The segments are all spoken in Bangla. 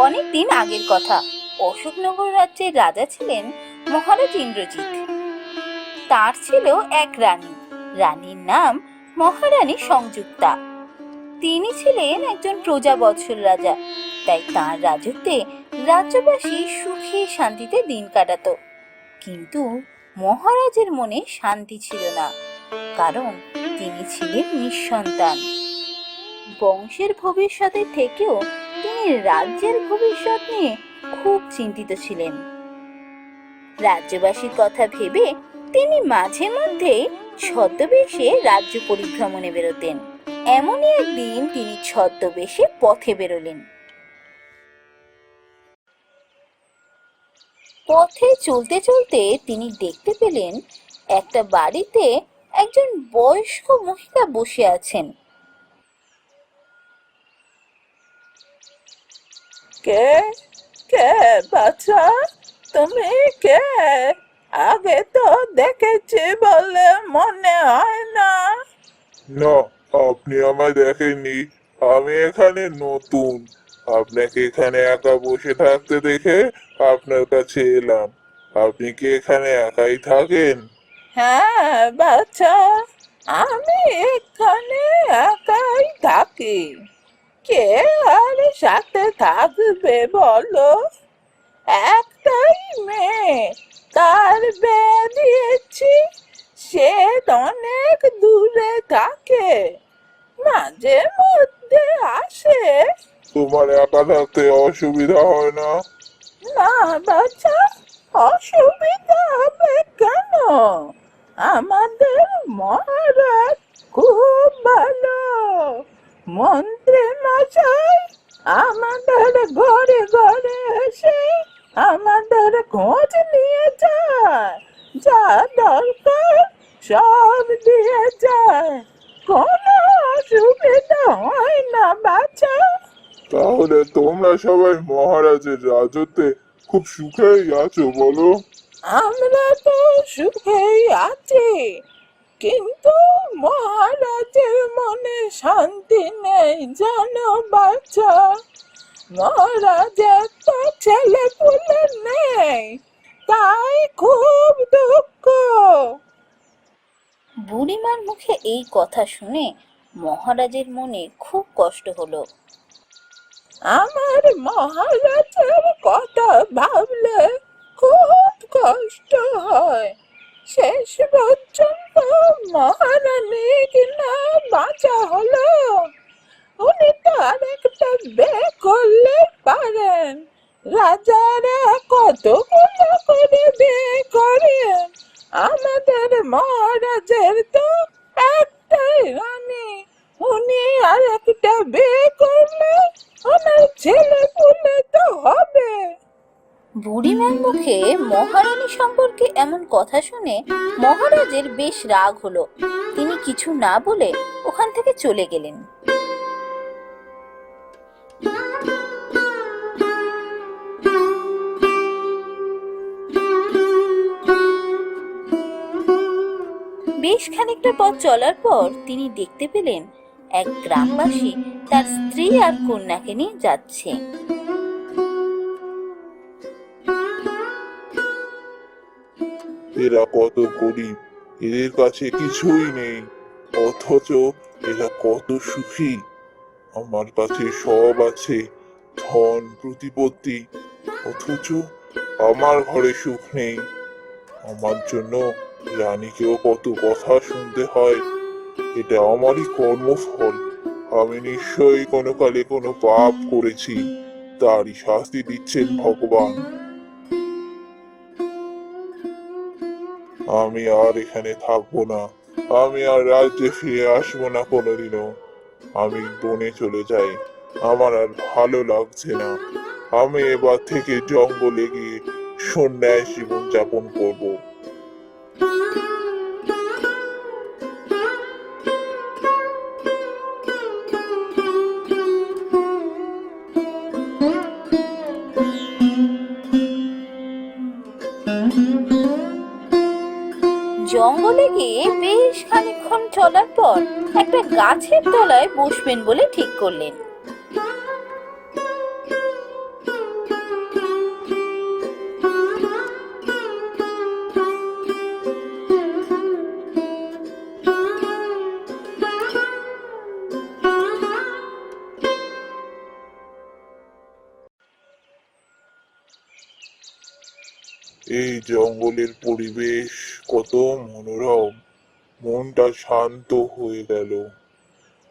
অনেক দিন আগের কথা। অশোকনগর রাজ্যের রাজা ছিলেন মহারাজ ইন্দ্রজিৎ। তার ছিল এক রানী। রানীর নাম মহারানী সংযুক্তা। তিনি ছিলেন একজন প্রজাবৎসল রাজা। তাই তার রাজত্বে রাজ্যবাসী সুখে শান্তিতে দিন কাটাতো। কিন্তু মহারাজের মনে শান্তি ছিল না, কারণ তিনি ছিলেন নিঃসন্তান। বংশের ভবিষ্যতের থেকেও তিনি রাজ্যের ভবিষ্যৎ নিয়ে খুব চিন্তিত ছিলেন। রাজ্যবাসীর কথা ভেবে তিনি মাঝে মধ্যে ছদ্মবেশে রাজ্য পরিভ্রমণে বেরোতেন। এমনই একদিন তিনি ছদ্মবেশে পথে বেরোলেন। পথে চলতে চলতে তিনি দেখতে পেলেন একটা বাড়িতে একজন বয়স্ক মহিলা বসে আছেন। কে কে বাচ্চা, তুমি কে? আগে তো দেখেছি বলে মনে হয় না। না, আপনি আমায় দেখেননি। আমি এখানে নতুন। আপনাকে এখানে একা বসে থাকতে দেখে আপনার কাছে এলাম। আপনি কি এখানে একাই থাকেন? হ্যাঁ বাচ্চা, আমি এখানে একাই থাকি। কে আর সাথে থাকবে বলো? একটাই মেয়ে, তার বিয়ে দিয়েছি। সে অনেক দূরে থাকে, মাঝে মধ্যে আসে। তোমার একা থাকতে অসুবিধা হয় না? না বাচ্চা, অসুবিধা হবে কেন? আমাদের মহারাজ খুব ভালো। মন্ত্রী মশাই আমাদের ঘরে ঘরে এসে আমাদের খোঁজ নিয়ে যায়, যা দরকার সব দিয়ে যায়। কোনো অসুবিধা হয় না বাচ্চা। তাহলে তোমরা সবাই মহারাজের রাজত্বে খুব সুখেই আছো বলো? আমরা তো সুখেই আছি, কিন্তু মহারাজের মনে শান্তি নেই জানো বাচ্চা। মহারাজের তো ছেলে পুলে নেই, তাই খুব দুঃখ। বুড়িমার মুখে এই কথা শুনে মহারাজের মনে খুব কষ্ট হলো। আমার মহারাজের কথা ভাবলে খুব কষ্ট হয়। শেষ পর্যন্ত মহারানী কিনা বাঁচা হলো। উনি তো আরেকটা বিয়ে করলে পারেন। রাজারা কতগুলো করে বিয়ে করেন, আমাদের মহারাজের তো একটাই রানী। উনি আরেকটা বিয়ে করলে ওনার ছেলে পুলে তো হবে। বুড়িমার মুখে মহারানী সম্পর্কে এমন কথা শুনে মহারাজের বেশ রাগ হলো। তিনি কিছু না বলে ওখান থেকে চলে গেলেন। বেশ খানিকটা পথ চলার পর তিনি দেখতে পেলেন এক গ্রামবাসী তার স্ত্রী আর কন্যাকে নিয়ে যাচ্ছে। এরা কত গরিব, এদের কাছে কিছুই নেই, অথচ এরা কত সুখী। আমার কাছে সব আছে, ধন প্রতিপত্তি, অথচ আমার ঘরে সুখ নেই। আমার জন্য রানীকেও কত কথা শুনতে হয়। এটা আমারই কর্মফল। আমি নিশ্চয়ই কোনো কালে কোনো পাপ করেছি, তারই শাস্তি দিচ্ছেন ভগবান। আমি আর এখানে থাকবো না। আমি আর রাজ্যে ফিরে আসবো না কোনোদিনও। আমি বনে চলে যাই, আমার আর ভালো লাগছে না। আমি এবার থেকে জঙ্গলে গিয়ে সন্ন্যাস জীবন যাপন করবো। জঙ্গলে গিয়ে বেশ খানিকক্ষণ চলার পর একটা গাছের তলায় বসবেন বলে ঠিক করলেন। এই জঙ্গলের পরিবেশ কত মনোরম, মনটা শান্ত হয়ে গেল।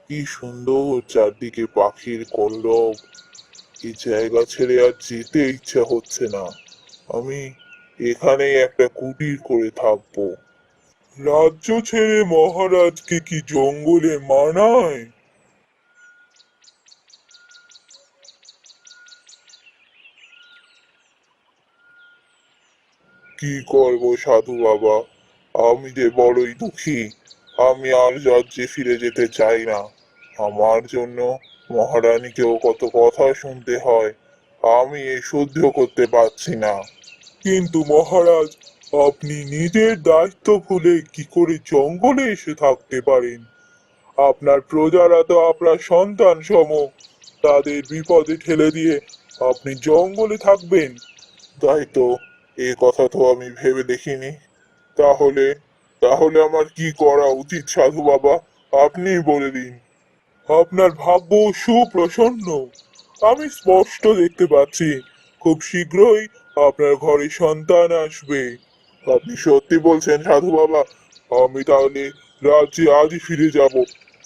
কি সুন্দর চারদিকে পাখির কলরব। এই জায়গা ছেড়ে আর যেতে ইচ্ছা হচ্ছে না। আমি এখানেই একটা কুটির করে থাকবো। রাজ্য ছেড়ে মহারাজকে কি জঙ্গলে মানায়? কি করব সাধু বাবা, আমি যে বড়ই দুঃখী। আমি আর রাজ্যে ফিরে যেতে চাই না। আমার জন্য মহারানীকেও কত কথা শুনতে হয়, আমি এ সহ্য করতে পারছি না। কিন্তু মহারাজ, আপনি নিজের দায়িত্ব ভুলে কি করে জঙ্গলে এসে থাকতে পারেন? আপনার প্রজারা তো আপনার সন্তান সম, তাদের বিপদে ঠেলে দিয়ে আপনি জঙ্গলে থাকবেন? তাই তো, এ কথা তো আমি ভেবে দেখিনি। তাহলে তাহলে আমার কি করা উচিত সাধু বাবা, আপনিই বলে দিন। আপনার ভাগ্য সুপ্রসন্ন। আমি স্পষ্ট দেখতে পাচ্ছি খুব শীঘ্রই আপনার ঘরে সন্তান আসবে। আপনি সত্যি বলছেন সাধু বাবা? আমি তাহলে রাজ্যে আজই ফিরে যাব।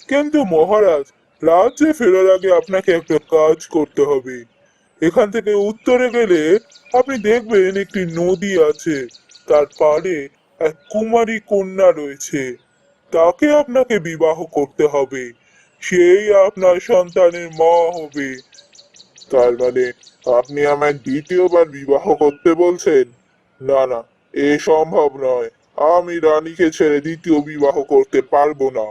কিন্তু মহারাজ, রাজ্যে ফেরার আগে আপনাকে একটা কাজ করতে হবে। এখান থেকে উত্তরে গেলে আপনি দেখবেন একটি নদী আছে, তার পাড়ে এক কুমারী কন্যা রয়েছে। তাকে আপনাকে বিবাহ করতে হবে, সেই আপনার সন্তানের মা হবে। তার মানে আপনি আমায় দ্বিতীয়বার বিবাহ করতে বলছেন? না না, এ সম্ভব নয়। আমি রানীকে ছেড়ে দ্বিতীয় বিবাহ করতে পারবো না।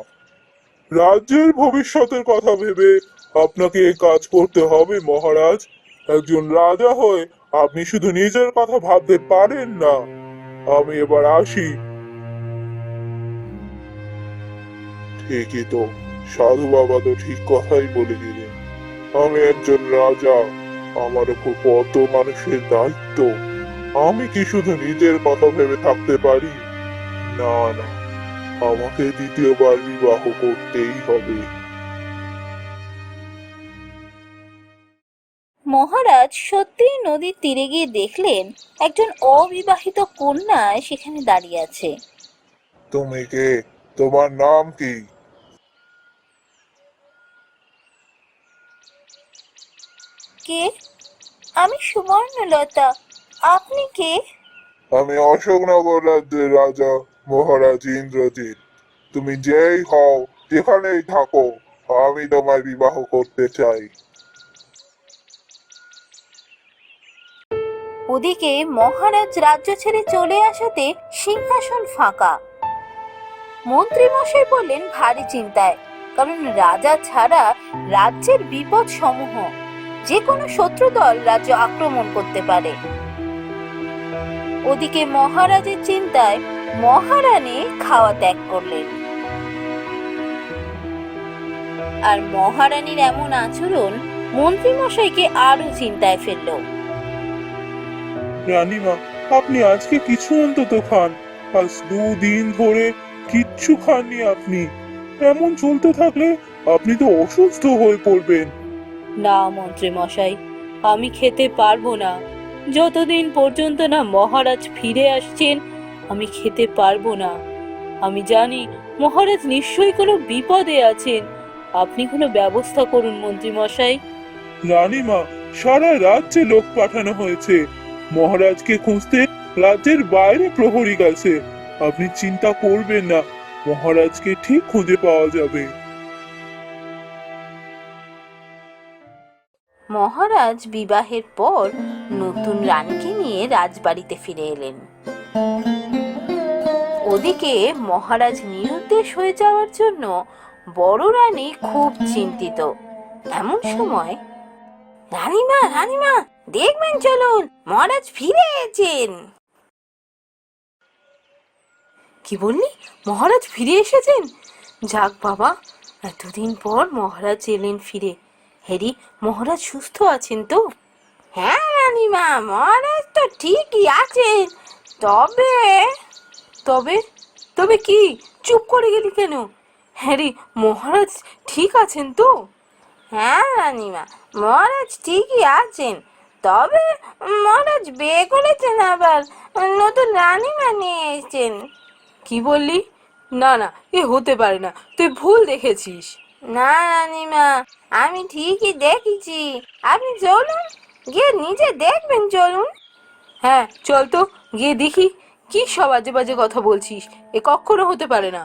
রাজ্যের ভবিষ্যতের কথা ভেবে আপনাকে এই কাজ করতে হবে মহারাজ। একজন রাজা হয়ে আপনি শুধু নিজের কথা ভাবতে পারেন না। আমি এবার আসি। ঠিকই তো, সাধু বাবা তো ঠিক কথাই বলে দিলেন। আমি একজন রাজা, আমার উপর কত মানুষের দায়িত্ব। আমি কি শুধু নিজের কথা ভেবে থাকতে পারি? না না, আমাকে দ্বিতীয়বার বিবাহ করতেই হবে। মহারাজ সত্যিই নদীর তীরে গিয়ে দেখলেন একজন অবিবাহিত কন্যা সেখানে দাঁড়িয়ে আছে। তুমি কে? তোমার নাম কি? কে? আমি সুবর্ণলতা। আপনি কে? আমি অশোকনগর রাজ্যের রাজা মহারাজ ইন্দ্রজিৎ। তুমি যেই হও, যেখানেই থাকো, আমি তোমার বিবাহ করতে চাই। ওদিকে মহারাজ রাজ্য ছেড়ে চলে আসাতে সিংহাসন ফাঁকা। মন্ত্রী মশাই বললেন ভারী চিন্তায়, কারণ রাজা ছাড়া রাজ্যের বিপদ সমূহ, যে কোনো শত্রু দল রাজ্য আক্রমণ করতে পারে। ওদিকে মহারাজের চিন্তায় মহারানী খাওয়া ত্যাগ করলেন। আর মহারানীর এমন আচরণ মন্ত্রী মশাইকে আরো চিন্তায় ফেললো। রানীমা, আপনি আজকে কিছু অন্তত খান। আজ 2 দিন ধরে কিচ্ছু খাননি আপনি। এমন চলতে থাকলে আপনি তো অসুস্থ হয়ে পড়বেন। না মন্ত্রী মশাই, আমি খেতে পারবো না। যতদিন পর্যন্ত না মহারাজ ফিরে আসছেন, আমি খেতে পারবো না। আমি জানি মহারাজ নিশ্চয়ই কোনো বিপদে আছেন। আপনি কোনো ব্যবস্থা করুন মন্ত্রী মশাই। রানীমা, সারা রাজ্যে লোক পাঠানো হয়েছে। মহারাজকে খুঁজতে রাজ্যের বাইরে প্রহরী গেছে। আপনি চিন্তা করবেন না, মহারাজকে ঠিক খুঁজে পাওয়া যাবে। মহারাজ বিবাহের পর নতুন রানীকে নিয়ে রাজবাড়িতে ফিরে এলেন। ওদিকে মহারাজ নিরুদ্দেশ হয়ে যাওয়ার জন্য বড় রানী খুব চিন্তিত। এমন সময়, রানীমা রানীমা, দেখবেন চলুন, মহারাজ ফিরে এসেছেন। কি বললি? মহারাজ ফিরে এসেছেন? যাক বাবা, এতদিন পর মহারাজ এলেন ফিরে। হ্যারি, মহারাজ সুস্থ আছেন তো? হ্যাঁ রানীমা, মহারাজ তো ঠিকই আছেন। তবে তবে তবে কি? চুপ করে গেলি কেন? হ্যারি, মহারাজ ঠিক আছেন তো? হ্যাঁ রানীমা, মহারাজ ঠিকই আছেন। তবে মহারাজ বিয়ে করেছেন, আবার নতুন রানীমা নিয়ে এসেছেন। কি বললি? না না, এ হতে পারে না, তুই ভুল দেখেছিস। না রানীমা, আমি ঠিকই দেখেছি। আপনি চলুন, গিয়ে নিজে দেখবেন, চলুন। হ্যাঁ চল তো, গিয়ে দেখি। কি সব আজে বাজে কথা বলছিস, এ কখনো হতে পারে না।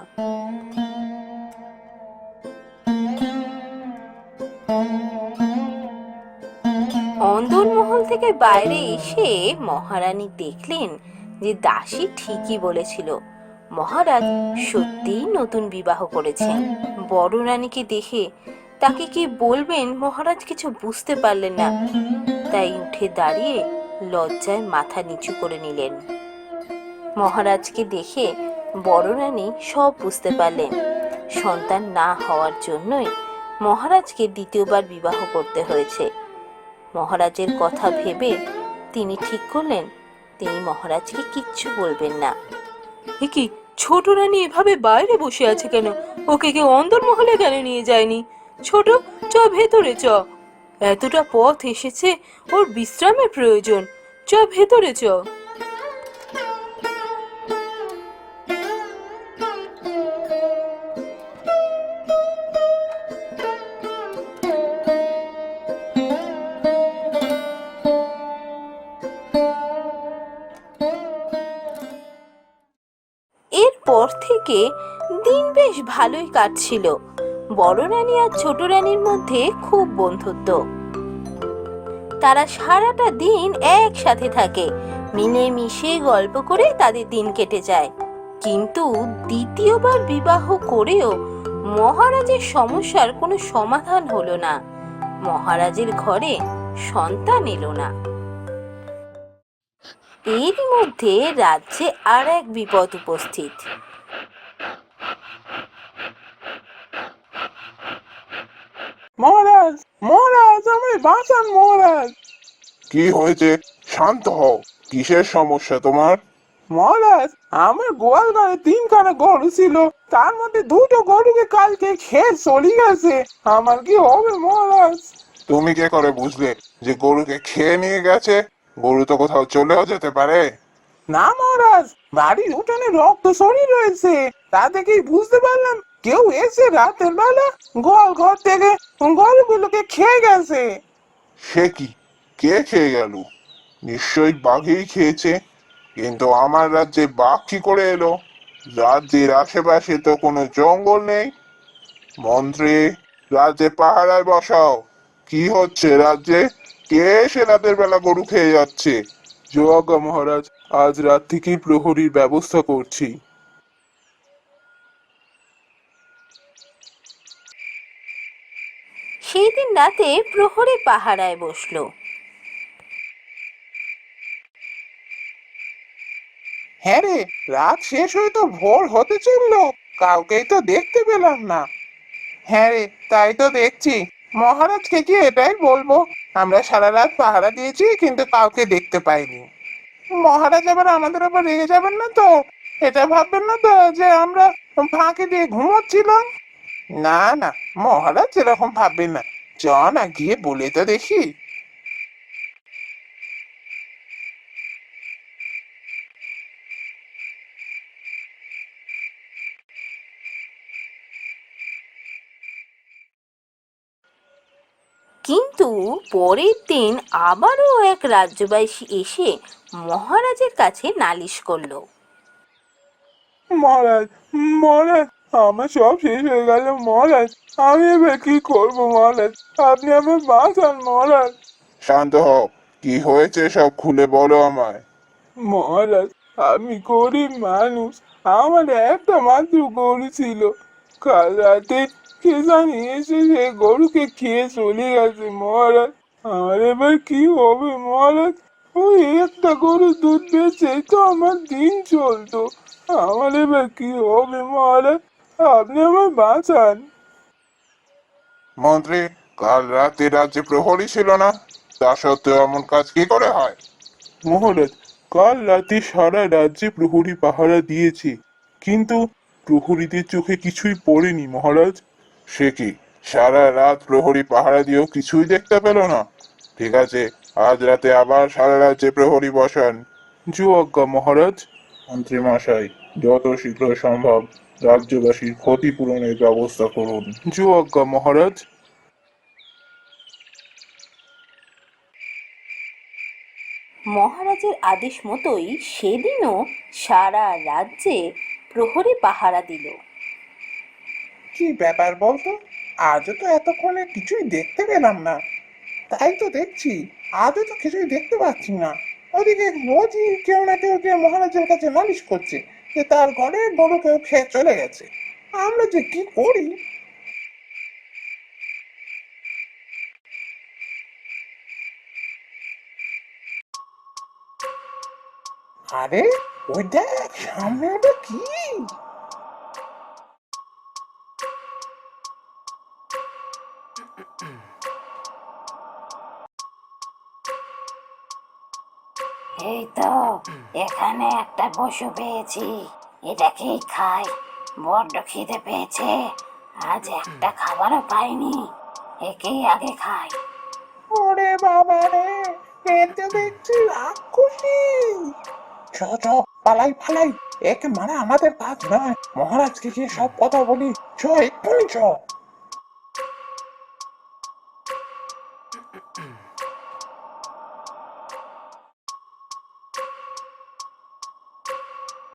অন্দরমহল থেকে বাইরে এসে মহারানী দেখলেন যে দাসী ঠিকই বলেছিল, মহারাজ সত্যিই নতুন বিবাহ করেছেন। বড় রানীকে দেখে তাকে কি বলবেন মহারাজ কিছু বুঝতে পারলেন না, তাই উঠে দাঁড়িয়ে লজ্জায় মাথা নিচু করে নিলেন। মহারাজকে দেখে বড় রানী সব বুঝতে পারলেন, সন্তান না হওয়ার জন্যই মহারাজকে দ্বিতীয়বার বিবাহ করতে হয়েছে। মহারাজের কথা ভেবে তিনি ঠিক করলেন তিনি মহারাজকে কিচ্ছু বলবেন না। এ কি, ছোট রানী এভাবে বাইরে বসে আছে কেন? ওকে কেউ অন্দরমহলে কেন নিয়ে যায়নি? ছোট, চ ভেতরে চ। এতটা পথ এসেছে, ওর বিশ্রামের প্রয়োজন। চ ভেতরে চ। এরপর থেকে দিন বেশ ভালোই কাটছিল। বড় রানী আর ছোট রানীর মধ্যে খুব বন্ধুত্ব। তারা সারাটা দিন একসাথে থাকে, মিলেমিশে গল্প করে তাদের দিন কেটে যায়। কিন্তু দ্বিতীয়বার বিবাহ করেও মহারাজের সমস্যার কোনো সমাধান হলো না। মহারাজের ঘরে সন্তান এলো না। এর মধ্যে রাজ্যে আর এক বিপদ উপস্থিত। মহারাজ, মহারাজ, আমায় বাঁচান মহারাজ। কি হয়েছে? শান্ত হও। কিসের সমস্যা তোমার? মহারাজ, আমার গোয়াল ঘরে 3খানা গরু ছিল, তার মধ্যে 2টো গরুকে কালকে খেয়ে চলে গেছে। আমার কি হবে মহারাজ? তুমি কে করে বুঝলে যে গরুকে খেয়ে নিয়ে গেছে? গরু তো কোথাও চলেও যেতে পারে। না মহারাজ, বাড়ির উঠোনে রক্ত ছড়িয়ে রয়েছে, তা দেখেই বুঝতে পারলাম কেউ এসে রাতের বেলা গোয়াল ঘর থেকে গরুগুলোকে খেয়ে গেছে। সে কি? কে খেয়ে গেল? নিশ্চয়ই বাঘেই খেয়েছে। কিন্তু আমার রাজ্যে বাঘ কি করে এলো? রাজ্যের আশেপাশে তো কোনো জঙ্গল নেই। মন্ত্রী, রাজ্যে পাহারায় বসাও। কি হচ্ছে রাজ্যে? কে এসে রাতের বেলা গরু খেয়ে যাচ্ছে? যোগা মহারাজ, আজ রাত থেকেই প্রহরীর ব্যবস্থা করছি। সেই দিন রাতে প্রহরী পাহারায় বসলো। হ্যাঁ রে, রাত শেষ হয়ে তো ভোর হতে চললো, কাউকেই তো দেখতে পেলাম না। হ্যাঁ রে, তাই তো দেখছি। মহারাজকে কি এটাই বলবো আমরা সারা রাত পাহারা দিয়েছি কিন্তু কাউকে দেখতে পাইনি? মহারাজ আবার আমাদের উপর রেগে যাবেন না তো? এটা ভাববেন না তো যে আমরা ফাঁকি দিয়ে ঘুমোচ্ছিলাম? না না, মহারাজ এরকম ভাববেন না। চ না, গিয়ে বলে তো দেখি। কিন্তু পরের দিন আবারও এক রাজ্যবাসী এসে মহারাজের কাছে নালিশ করলো। মহারাজ, মহারাজ, আমার সব শেষ হয়ে গেল মহারাজ। আমি এবার কি করবো মহারাজ? আপনি আমার বাঁচান মহারাজ। শান্ত হও। কি হয়েছে সব খুলে বলো আমায়। মহারাজ, আমি গরিব মানুষ, আমার একটা মাত্র গরু ছিল। কাল রাতে কে জানি এসে সে গরুকে খেয়ে চলে গেছে মহারাজ। আমার এবার কি হবে মহারাজ? ওই একটা গরু দুধ বেচেই তো আমার দিন চলতো। আমার এবার কি হবে মহারাজ? আপনি আমার বাঁচান। মন্ত্রী, কাল রাতে রাজ্যে প্রহরী ছিল না? তা সত্ত্বেও এমন কাজ কি করে হয়? মহারাজ, কাল রাতে সারা রাজ্যে প্রহরী পাহারা দিয়েছে, কিন্তু প্রহরীদের চোখে কিছুই পড়েনি মহারাজ। সে কি? সারা রাত প্রহরী পাহারা দিয়েও কিছুই দেখতে পেল না? ঠিক আছে, আজ রাতে আবার সারা রাজ্যে প্রহরী বসান। জো আজ্ঞা মহারাজ। মন্ত্রী মশাই, যত শীঘ্র সম্ভব রাজ্যবাসীর ক্ষতিপূরণের ব্যবস্থা করুন। জো আজ্ঞা মহারাজ। মহারাজের আদেশ মতোই সেদিনও সারা রাজ্যে প্রহরী পাহারা দিল। কি ব্যাপার বলতো? আজও তো এতক্ষণে কিছুই দেখতে পেলাম না। তাই তো দেখছি, আজও তো কিছুই দেখতে পাচ্ছি না। ওদিকে রোজই কেউ না কেউ গিয়ে মহারাজের কাছে নালিশ করছে যে তার ঘরে গরু কেউ খেয়ে চলে গেছে। আমরা যে কি করি! আরে ওই দেখ, সামনে ওটা কি! এই তো এখানে একটা পশু পেয়েছি, এটাকেই খাই। বড্ড খিদে পেয়েছে, আজ একটা খাবারও পাইনি, একেই আগে খাই। ওরে বাবা রে, এতে দেখছি রাক্ষসী! চ চ, পালাই পালাই, একে মানে আমাদের কাজ নয়। মহারাজকে গিয়ে সব কথা বলি, চ এক্ষুনি চ।